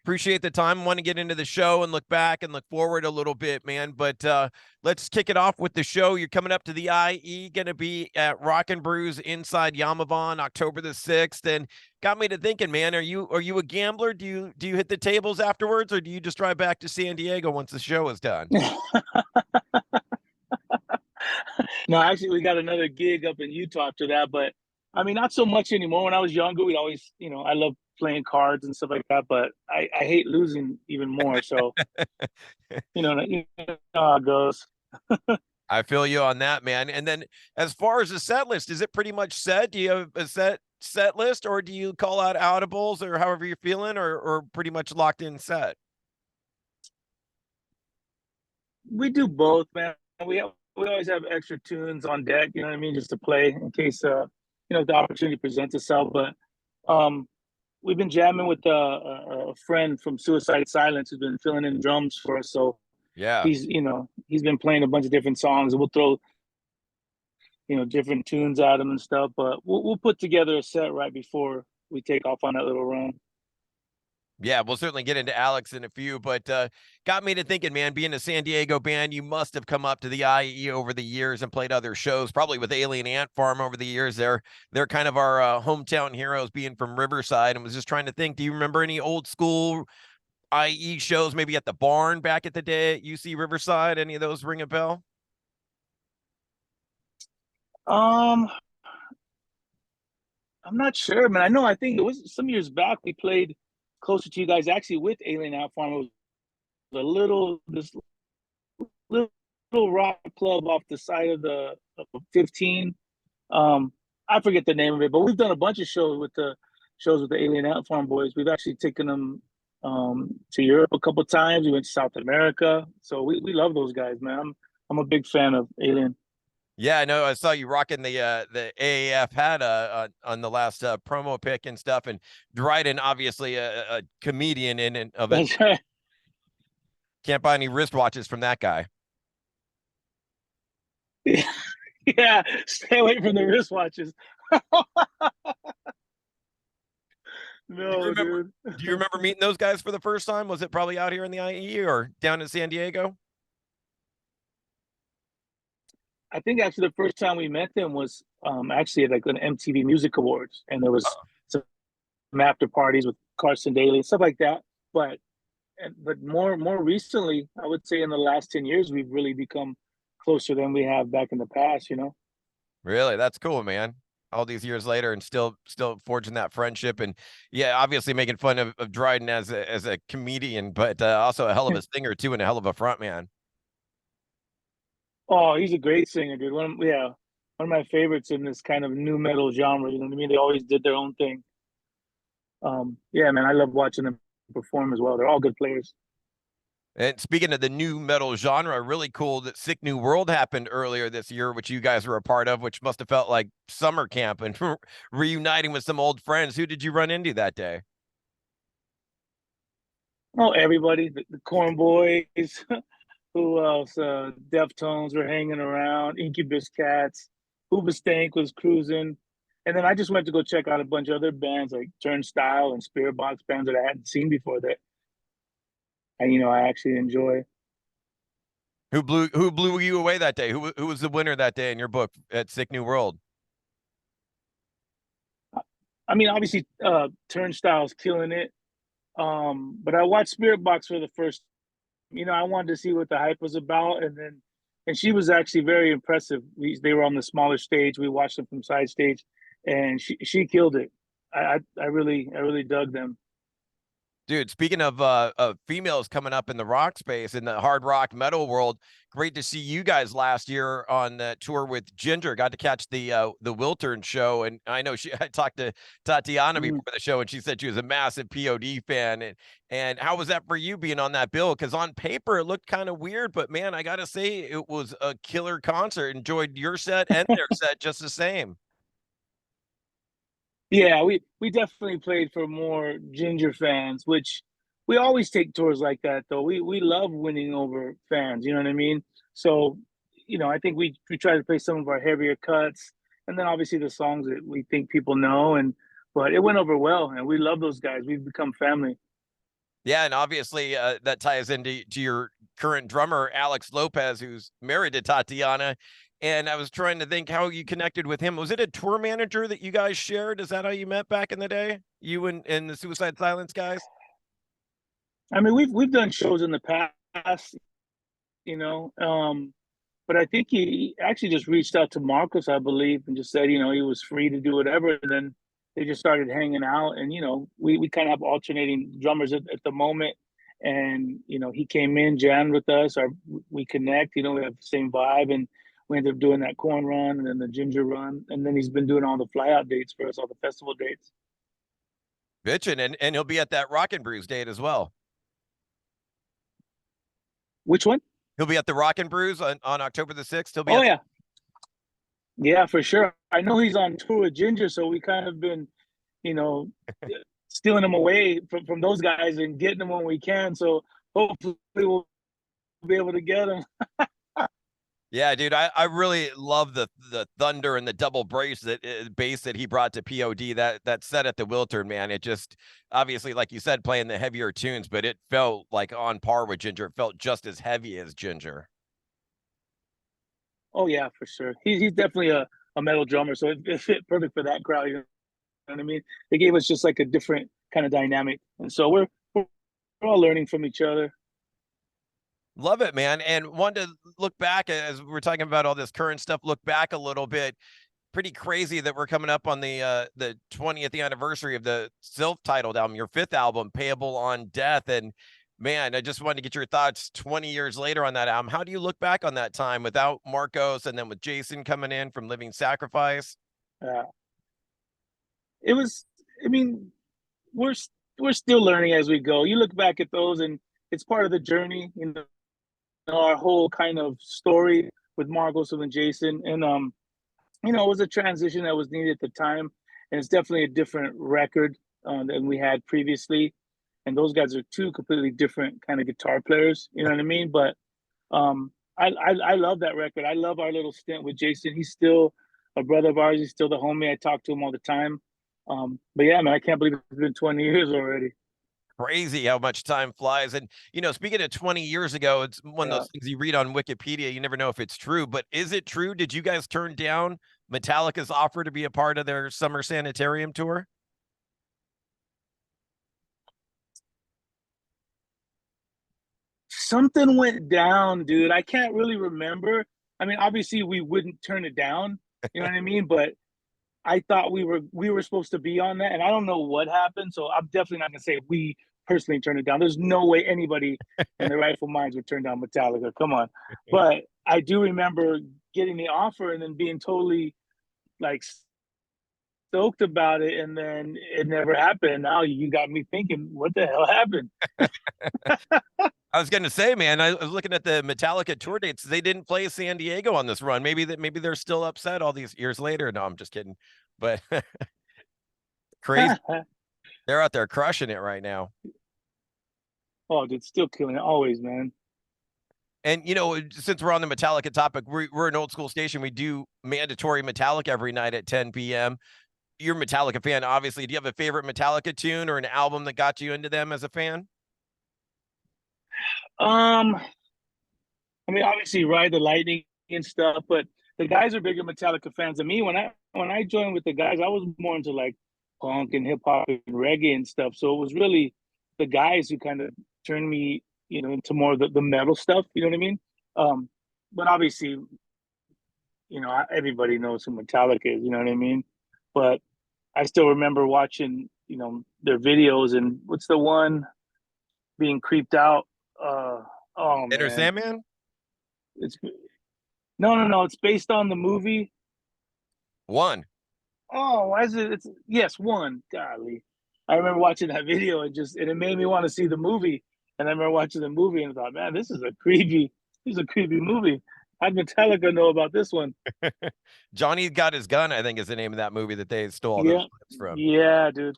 Appreciate the time. Want to get into the show and look back and look forward a little bit, man. But let's kick it off with the show. You're coming up to the IE, going to be at Rock Brews inside Yaamava on October the 6th, and got me to thinking, man. Are you a gambler? Do you hit the tables afterwards, or do you just drive back to San Diego once the show is done? No, actually, we got another gig up in Utah after that, but I mean, not so much anymore. When I was younger, we'd always, I love playing cards and stuff like that, but I hate losing even more. So, you know how it goes. I feel you on that, man. And then as far as the set list, is it pretty much set? Do you have a set list, or do you call out audibles or however you're feeling, or pretty much locked in set? We do both, man. We always have extra tunes on deck, you know what I mean, just to play in case the opportunity presents itself. But um we've been jamming with a friend from Suicide Silence who's been filling in drums for us. So Yeah. he's been playing a bunch of different songs, and we'll throw different tunes at him and stuff. But we'll put together a set right before we take off on that little run. Yeah, we'll certainly get into Alex in a few, but got me to thinking, man, being a San Diego band, you must have come up to the IE over the years and played other shows, probably with Alien Ant Farm over the years. They're kind of our hometown heroes, being from Riverside, and was just trying to think, do you remember any old school IE shows, maybe at the barn back at the day at UC Riverside? Any of those ring a bell? Um, I'm not sure, man. I think it was some years back we played closer to you guys actually with Alien Ant Farm. It was this little rock club off the side of 15. Um, I forget the name of it, but we've done a bunch of shows with the Alien Ant Farm boys. We've actually taken them to Europe a couple of times. We went to South America, so we love those guys, man. I'm a big fan of Alien. Yeah, I know. I saw you rocking the AAF hat on the last promo pic and stuff. And Dryden, obviously a comedian in and of it. That's right. Can't buy any wristwatches from that guy. Yeah, stay away from the wristwatches. Do you No, remember? dude. Do you remember meeting those guys for the first time? Was it probably out here in the IE or down in San Diego? I think actually the first time we met them was actually at like an MTV Music Awards, and there was some after parties with Carson Daly stuff like that. But but more recently, I would say in the last 10 years, we've really become closer than we have back in the past. Really? That's cool, man. All these years later and still forging that friendship, and yeah, obviously making fun of Dryden as a comedian, but also a hell of a singer too, and a hell of a front man. Oh, he's a great singer, dude. Yeah, one of my favorites in this kind of new metal genre. You know what I mean? They always did their own thing. Yeah, man, I love watching them perform as well. They're all good players. And speaking of the new metal genre, really cool that Sick New World happened earlier this year, which you guys were a part of, which must have felt like summer camp and reuniting with some old friends. Who did you run into that day? Oh, everybody, the Corn Boys. Who else? Deftones were hanging around. Incubus Cats. Hoobastank was cruising. And then I just went to go check out a bunch of other bands like Turnstile and Spirit Box, bands that I hadn't seen before that I actually enjoy. Who blew you away that day? Who was the winner that day in your book at Sick New World? I mean, obviously, Turnstile's killing it. But I watched Spirit Box for the first. I wanted to see what the hype was about, and she was actually very impressive. They were on the smaller stage. We watched them from side stage, and she killed it. I really dug them. Dude, speaking of females coming up in the rock space in the hard rock metal world, great to see you guys last year on that tour with Jinjer. Got to catch the Wiltern show, and I know I talked to Tatiana Mm. before the show, and she said she was a massive P.O.D fan. And how was that for you being on that bill? Because on paper it looked kind of weird, but man, I gotta say it was a killer concert. Enjoyed your set and their set just the same. Yeah, we definitely played for more Jinjer fans, which we always take tours like that though. We love winning over fans, you know what I mean? So, I think we try to play some of our heavier cuts, and then obviously the songs that we think people know, and but it went over well, and we love those guys. We've become family. Yeah, and obviously that ties into your current drummer, Alex Lopez, who's married to Tatiana. And I was trying to think how you connected with him. Was it a tour manager that you guys shared? Is that how you met back in the day? You and the Suicide Silence guys? I mean, we've done shows in the past, you know, but I think he actually just reached out to Marcos, I believe, and just said, he was free to do whatever. And then they just started hanging out, and we kind of have alternating drummers at the moment. And he came in, jammed with us, or we connect. We have the same vibe, and we ended up doing that corn run and then the Jinjer run, and then he's been doing all the fly out dates for us, all the festival dates. Bitchin', and he'll be at that Rock Brews date as well. Which one? He'll be at the Rock Brews on October the 6th. He'll be Oh at yeah, yeah, for sure. I know he's on tour with Jinjer, so we kind of been, you know, stealing them away from those guys and getting them when we can. So hopefully we'll be able to get them. Yeah, dude, I really love the thunder and the double bass that he brought to P.O.D. That set at the Wiltern, man. It just obviously, like you said, playing the heavier tunes, but it felt like on par with Jinjer. It felt just as heavy as Jinjer. Oh yeah, for sure. He's definitely a metal drummer, so it fit perfect for that crowd. You know what I mean? They gave us just like a different kind of dynamic, and so we're all learning from each other. Love it, man. And wanted to look back as we're talking about all this current stuff. Look back a little bit. Pretty crazy that we're coming up on the 20th anniversary of the self-titled album, your fifth album, Payable on Death. And man, I just wanted to get your thoughts 20 years later on that album. How do you look back on that time without Marcos and then with Jason coming in from Living Sacrifice? Uh, it was, I mean, we're we're still learning as we go. You look back at those, and it's part of the journey. Our whole kind of story with Marcos and Jason, and it was a transition that was needed at the time, and it's definitely a different record than we had previously. And those guys are two completely different kind of guitar players. You know what I mean? But I love that record. I love our little stint with Jason. He's still a brother of ours. He's still the homie. I talk to him all the time. But yeah, man, I can't believe it's been 20 years already. Crazy how much time flies. And, speaking of 20 years ago, it's one of Yeah. those things you read on Wikipedia. You never know if it's true, but is it true? Did you guys turn down Metallica's offer to be a part of their summer sanitarium tour? Something went down, dude. I can't really remember. I mean, obviously we wouldn't turn it down. You know what I mean? But I thought we were supposed to be on that, and I don't know what happened. So I'm definitely not gonna say we personally turned it down. There's no way anybody in their rightful minds would turn down Metallica. Come on. But I do remember getting the offer and then being totally like stoked about it, and then it never happened. Now you got me thinking, what the hell happened? I was going to say, man, I was looking at the Metallica tour dates. They didn't play San Diego on this run. Maybe they're still upset all these years later. No, I'm just kidding. But crazy. They're out there crushing it right now. Oh, dude, still killing it always, man. And since we're on the Metallica topic, we're an old school station. We do mandatory Metallica every night at 10 p.m. You're a Metallica fan, obviously. Do you have a favorite Metallica tune or an album that got you into them as a fan? Um, I mean, obviously, Ride the Lightning and stuff, but the guys are bigger Metallica fans than me. When I joined with the guys, I was more into like punk and hip hop and reggae and stuff. So it was really the guys who kind of turned me, into more of the metal stuff. You know what I mean? But obviously, everybody knows who Metallica is. You know what I mean? But I still remember watching, their videos, and what's the one being creeped out? Oh Enter man, Sandman? it's no, no, no. It's based on the movie. One. Oh, why is it? It's yes, one. Golly, I remember watching that video and it made me want to see the movie. And I remember watching the movie and I thought, man, this is a creepy movie. How did Metallica know about this one? Johnny Got His Gun, I think is the name of that movie that they stole all those Yeah, clips from. yeah, dude.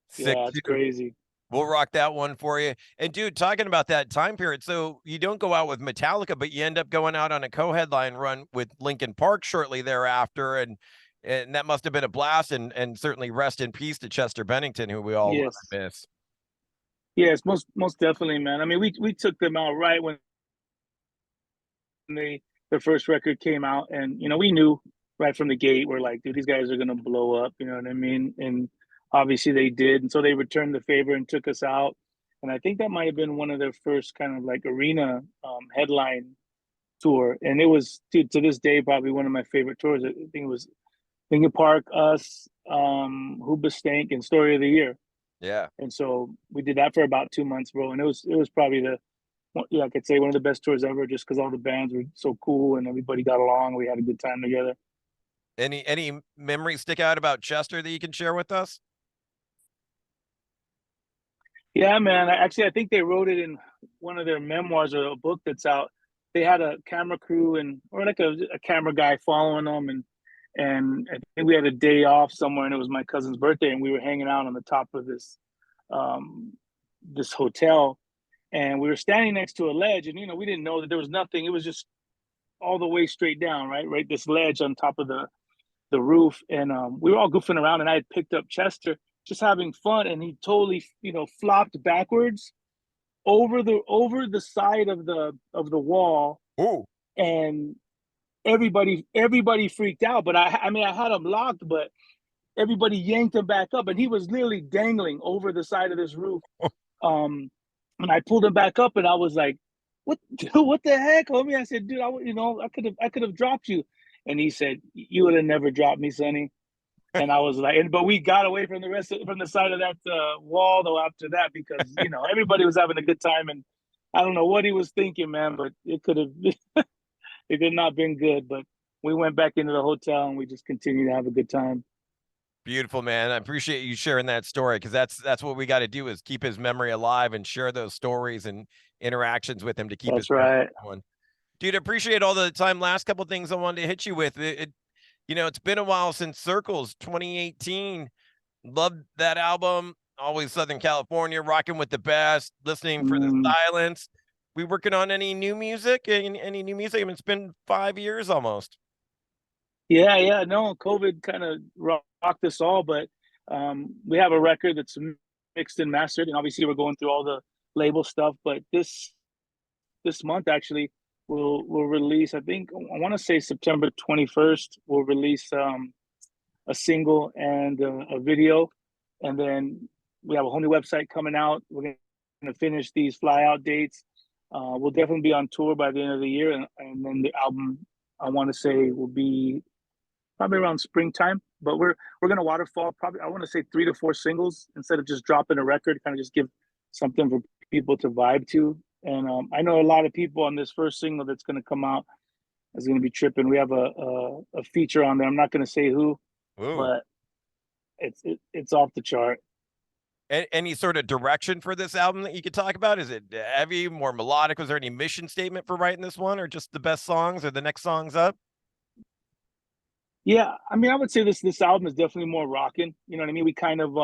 Sick Yeah, it's too. crazy. We'll rock that one for you. And dude, talking about that time period, so you don't go out with Metallica, but you end up going out on a co-headline run with Linkin Park shortly thereafter, and that must have been a blast. And certainly rest in peace to Chester Bennington, who we all love Yes. and miss. Yes, most definitely, man. I mean, we took them out right when they their first record came out, and we knew right from the gate, we're like, dude, these guys are gonna blow up. You know what I mean? And obviously they did, and so they returned the favor and took us out. And I think that might have been one of their first kind of like arena headline tour, and it was, dude, to this day probably one of my favorite tours. I think it was Linkin Park, us, Hoobastank, and Story of the Year. Yeah. And so we did that for about 2 months, bro. And it was probably yeah, I could say one of the best tours ever, just because all the bands were so cool and everybody got along. We had a good time together. Any memories stick out about Chester that you can share with us? Yeah, man. I think they wrote it in one of their memoirs or a book that's out. They had a camera crew and or like a camera guy following them, and I think we had a day off somewhere, and it was my cousin's birthday, and we were hanging out on the top of um this hotel, and we were standing next to a ledge, and we didn't know that there was nothing. It was just all the way straight down, right, this ledge on top of the roof, and we were all goofing around, and I had picked up Chester just having fun, and he totally flopped backwards over the side of the wall, Ooh. and everybody freaked out. But I mean, I had him locked, but everybody yanked him back up, and he was literally dangling over the side of this roof. Um, and I pulled him back up, and I was like, "What? Dude, what the heck, homie?" I said, "Dude, I could have dropped you," and he said, "You would have never dropped me, Sonny." And I was like, but we got away from from the side of that wall though after that, because everybody was having a good time, and I don't know what he was thinking, man, but it could have it could not been good. But we went back into the hotel and we just continued to have a good time. Beautiful, man. I appreciate you sharing that story because that's what we got to do is keep his memory alive and share those stories and interactions with him to keep his That's memory right. going. Dude, appreciate all the time. Last couple things I wanted to hit you with. It's been a while since Circles 2018. Loved that album. Always Southern California, rocking with the best, listening for the Mm, silence. We working on any new music? Any new music? I mean, it's been 5 years almost. yeah, yeah. No, COVID kind of rocked us all, but we have a record that's mixed and mastered, and obviously we're going through all the label stuff. But this month actually we'll release, I think I want to say September 21st, we'll release a single and a video, and then we have a whole new website coming out. We're going to finish these fly out dates. We'll definitely be on tour by the end of the year, and then the album, I want to say, will be probably around springtime. But we're going to waterfall probably, I want to say, 3 to 4 singles instead of just dropping a record, kind of just give something for people to vibe to. And I know a lot of people on this first single that's going to come out is going to be tripping. We have a feature on there. I'm not going to say who, Ooh. but it's off the chart. Any sort of direction for this album that you could talk about? Is it heavy, more melodic? Was there any mission statement for writing this one, or just the best songs or the next songs up? Yeah, I mean, I would say this album is definitely more rocking. You know what I mean? We kind of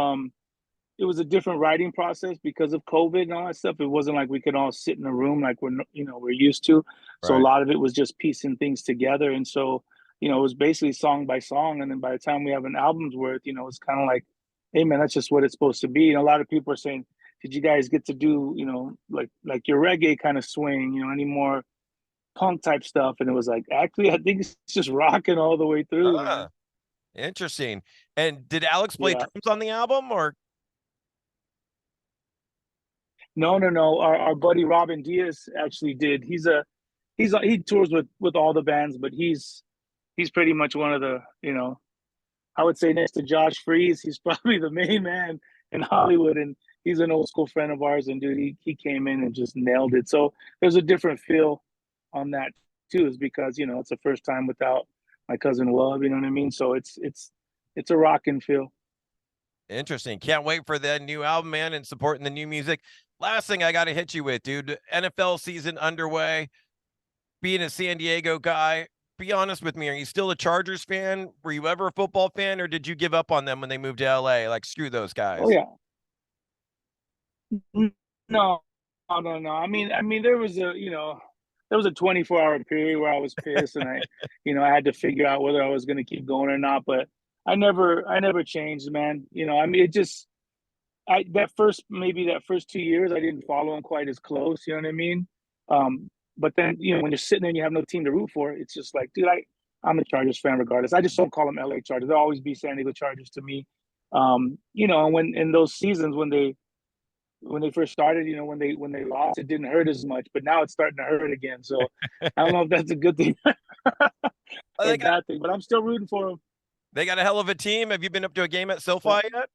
it was a different writing process because of COVID and all that stuff. It wasn't like we could all sit in a room like we're used to. So a Right. lot of it was just piecing things together, and so it was basically song by song. And then by the time we have an album's worth, it's kind of like, hey man, that's just what it's supposed to be. And a lot of people are saying, did you guys get to do like your reggae kind of swing, any more punk type stuff? And it was like, actually, I think it's just rocking all the way through, Ah, man. interesting. And did Alex play Yeah. drums on the album, or No, no, no. Our buddy Robin Diaz actually did. He tours with all the bands, but he's pretty much one of the, I would say next to Josh Freeze, he's probably the main man in Hollywood, and he's an old school friend of ours. And dude, he came in and just nailed it. So there's a different feel on that too, is because it's the first time without my cousin Love. You know what I mean? So it's a rocking feel. interesting? Can't wait for the new album, man, and supporting the new music. Last thing I got to hit you with, dude. NFL season underway. Being a San Diego guy, be honest with me. Are you still a Chargers fan? Were you ever a football fan, or did you give up on them when they moved to LA? Like, screw those Oh guys. yeah. No, no, no. I mean, there was a 24-hour period where I was pissed, and I had to figure out whether I was going to keep going or not. But I never changed, man. I mean, it just that first 2 years, I didn't follow him quite as close. You know what I mean? But then when you're sitting there and you have no team to root for, it's just like, dude, I'm a Chargers fan regardless. I just don't call them LA Chargers. They'll always be San Diego Chargers to me. And when in those seasons when they first started, when they lost, it didn't hurt as much, but now it's starting to hurt again. So I don't know if that's a good thing Oh, or a bad thing, but I'm still rooting for them. they got a hell of a team. Have you been up to a game at SoFi yet?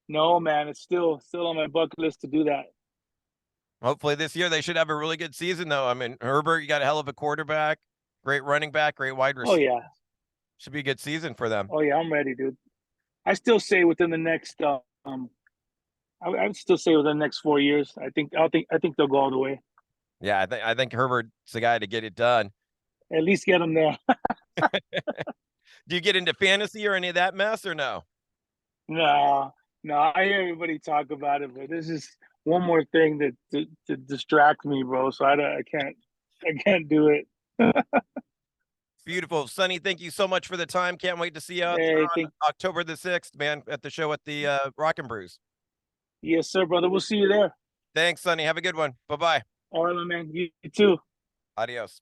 No, man, it's still on my bucket list to do that. Hopefully this year they should have a really good season, though. I mean, Herbert, you got a hell of a quarterback, great running back, great wide Oh receiver. yeah, Should be a good season for them. oh yeah, I'm ready, dude. I still say within the next I would still say within the next 4 years. I think they'll go all the way. Yeah, I think Herbert's the guy to get it done. At least get them there. Do you get into fantasy or any of that mess or no? No, no, I hear everybody talk about it, but this is one more thing that to distract me, bro. So I can't do it. Beautiful. Sonny, thank you so much for the time. Can't wait to see you out there Hey, on October the 6th, man, at the show at the Rock Brews. yes, sir, brother. We'll see you there. Thanks, Sonny. Have a good one. Bye-bye. All right, my man. You too. Adios.